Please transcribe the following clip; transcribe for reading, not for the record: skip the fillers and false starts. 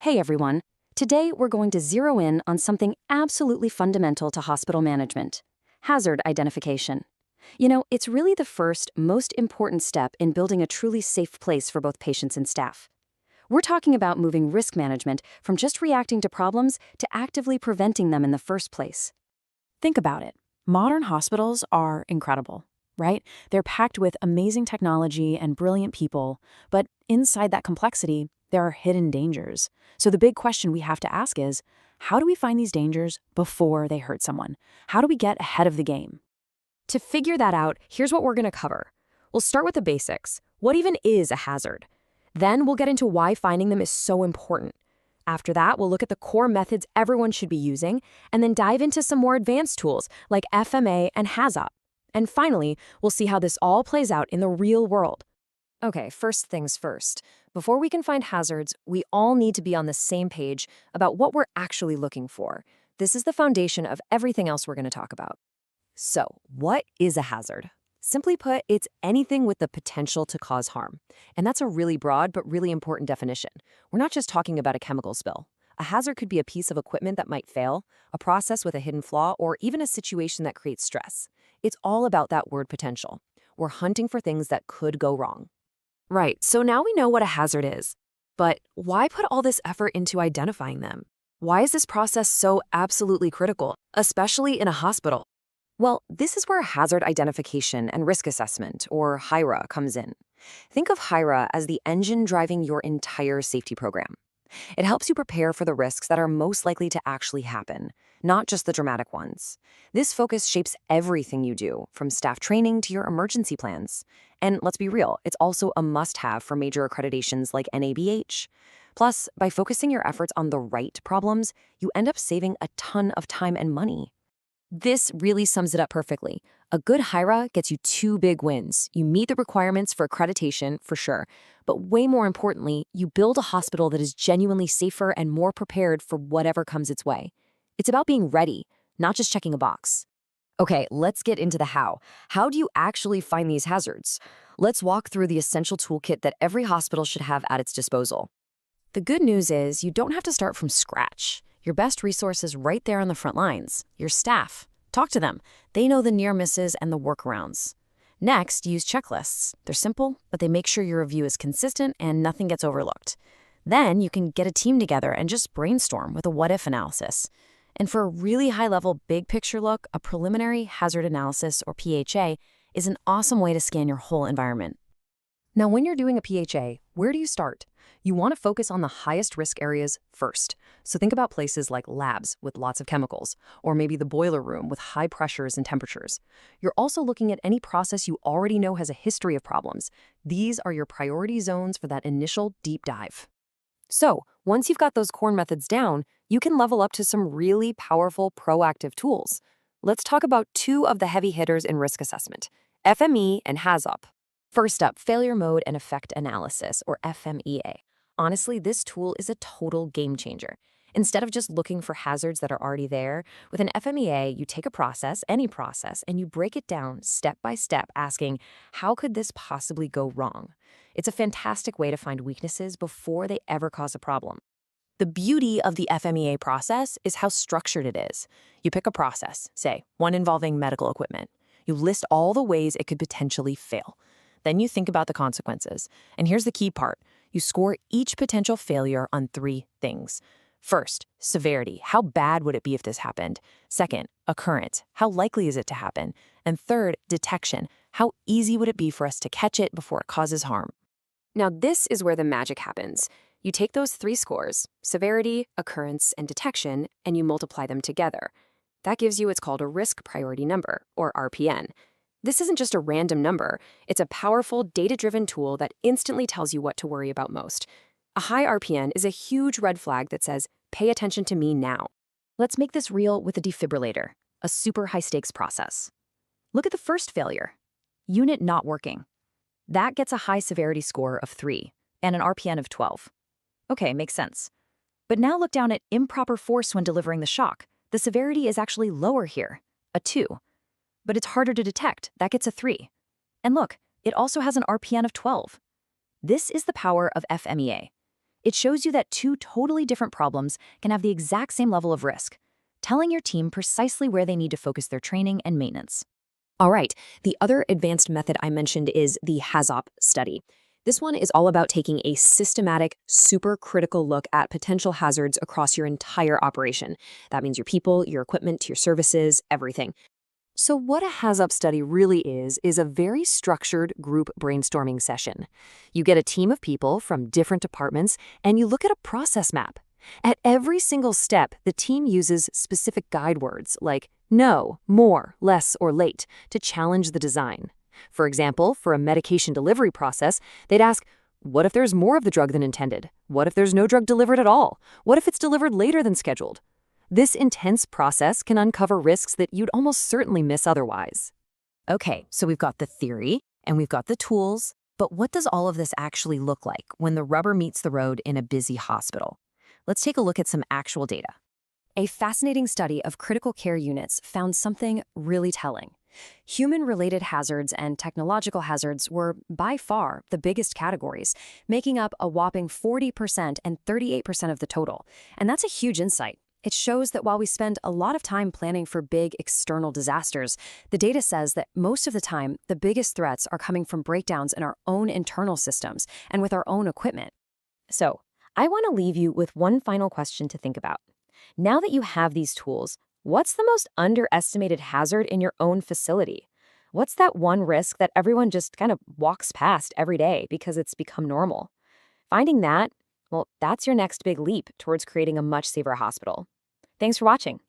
Hey everyone. Today we're going to zero in on something absolutely fundamental to hospital management: hazard identification. It's really the first, most important step in building a truly safe place for both patients and staff. We're talking about moving risk management from just reacting to problems to actively preventing them in the first place. Think about it. Modern hospitals are incredible, right? They're packed with amazing technology and brilliant people, but inside that complexity, there are hidden dangers. So the big question we have to ask is, how do we find these dangers before they hurt someone? How do we get ahead of the game? To figure that out, here's what we're going to cover. We'll start with the basics. What even is a hazard? Then we'll get into why finding them is so important. After that, we'll look at the core methods everyone should be using, and then dive into some more advanced tools like FMEA and HAZOP. And finally, we'll see how this all plays out in the real world. Okay, first things first. Before we can find hazards, we all need to be on the same page about what we're actually looking for. This is the foundation of everything else we're going to talk about. So, what is a hazard? Simply put, it's anything with the potential to cause harm. And that's a really broad but really important definition. We're not just talking about a chemical spill. A hazard could be a piece of equipment that might fail, a process with a hidden flaw, or even a situation that creates stress. It's all about that word potential. We're hunting for things that could go wrong. Right, so now we know what a hazard is. But why put all this effort into identifying them? Why is this process so absolutely critical, especially in a hospital? Well, this is where hazard identification and risk assessment, or HIRA, comes in. Think of HIRA as the engine driving your entire safety program. It helps you prepare for the risks that are most likely to actually happen, not just the dramatic ones. This focus shapes everything you do, from staff training to your emergency plans. And let's be real, it's also a must-have for major accreditations like NABH. Plus, by focusing your efforts on the right problems, you end up saving a ton of time and money. This really sums it up perfectly. A good HIRA gets you two big wins. You meet the requirements for accreditation, for sure, but way more importantly, you build a hospital that is genuinely safer and more prepared for whatever comes its way. It's about being ready, not just checking a box. Okay, let's get into the how. How do you actually find these hazards? Let's walk through the essential toolkit that every hospital should have at its disposal. The good news is you don't have to start from scratch. Your best resource is right there on the front lines, your staff. Talk to them. They know the near misses and the workarounds. Next, use checklists. They're simple, but they make sure your review is consistent and nothing gets overlooked. Then you can get a team together and just brainstorm with a what-if analysis. And for a really high-level, big-picture look, a preliminary hazard analysis, or PHA, is an awesome way to scan your whole environment. Now, when you're doing a PHA, where do you start? You want to focus on the highest risk areas first. So think about places like labs with lots of chemicals, or maybe the boiler room with high pressures and temperatures. You're also looking at any process you already know has a history of problems. These are your priority zones for that initial deep dive. So, once you've got those core methods down, you can level up to some really powerful proactive tools. Let's talk about two of the heavy hitters in risk assessment: FME and HAZOP. First up, failure mode and effect analysis, or FMEA. Honestly, this tool is a total game changer. Instead of just looking for hazards that are already there, with an FMEA, you take a process, any process, and you break it down step by step, asking, how could this possibly go wrong? It's a fantastic way to find weaknesses before they ever cause a problem. The beauty of the FMEA process is how structured it is. You pick a process, say, one involving medical equipment. You list all the ways it could potentially fail. Then you think about the consequences. And here's the key part. You score each potential failure on three things. First, severity. How bad would it be if this happened? Second, occurrence. How likely is it to happen? And third, detection. How easy would it be for us to catch it before it causes harm? Now, this is where the magic happens. You take those three scores, severity, occurrence, and detection, and you multiply them together. That gives you what's called a risk priority number, or RPN. This isn't just a random number. It's a powerful, data-driven tool that instantly tells you what to worry about most. A high RPN is a huge red flag that says, pay attention to me now. Let's make this real with a defibrillator, a super high-stakes process. Look at the first failure. Unit not working. That gets a high severity score of 3 and an RPN of 12. Okay, makes sense. But now look down at improper force when delivering the shock. The severity is actually lower here, a 2. But it's harder to detect. That gets a 3. And look, it also has an RPN of 12. This is the power of FMEA. It shows you that two totally different problems can have the exact same level of risk, telling your team precisely where they need to focus their training and maintenance. All right, the other advanced method I mentioned is the HAZOP study. This one is all about taking a systematic, super critical look at potential hazards across your entire operation. That means your people, your equipment, your services, everything. So what a HAZOP study really is a very structured group brainstorming session. You get a team of people from different departments and you look at a process map. At every single step, the team uses specific guide words like no, more, less, or late to challenge the design. For example, for a medication delivery process, they'd ask, what if there's more of the drug than intended? What if there's no drug delivered at all? What if it's delivered later than scheduled? This intense process can uncover risks that you'd almost certainly miss otherwise. Okay, so we've got the theory and we've got the tools, but what does all of this actually look like when the rubber meets the road in a busy hospital? Let's take a look at some actual data. A fascinating study of critical care units found something really telling. Human-related hazards and technological hazards were, by far, the biggest categories, making up a whopping 40% and 38% of the total. And that's a huge insight. It shows that while we spend a lot of time planning for big external disasters, the data says that most of the time, the biggest threats are coming from breakdowns in our own internal systems and with our own equipment. So, I want to leave you with one final question to think about. Now that you have these tools, what's the most underestimated hazard in your own facility? What's that one risk that everyone just kind of walks past every day because it's become normal? Finding that, well, that's your next big leap towards creating a much safer hospital. Thanks for watching.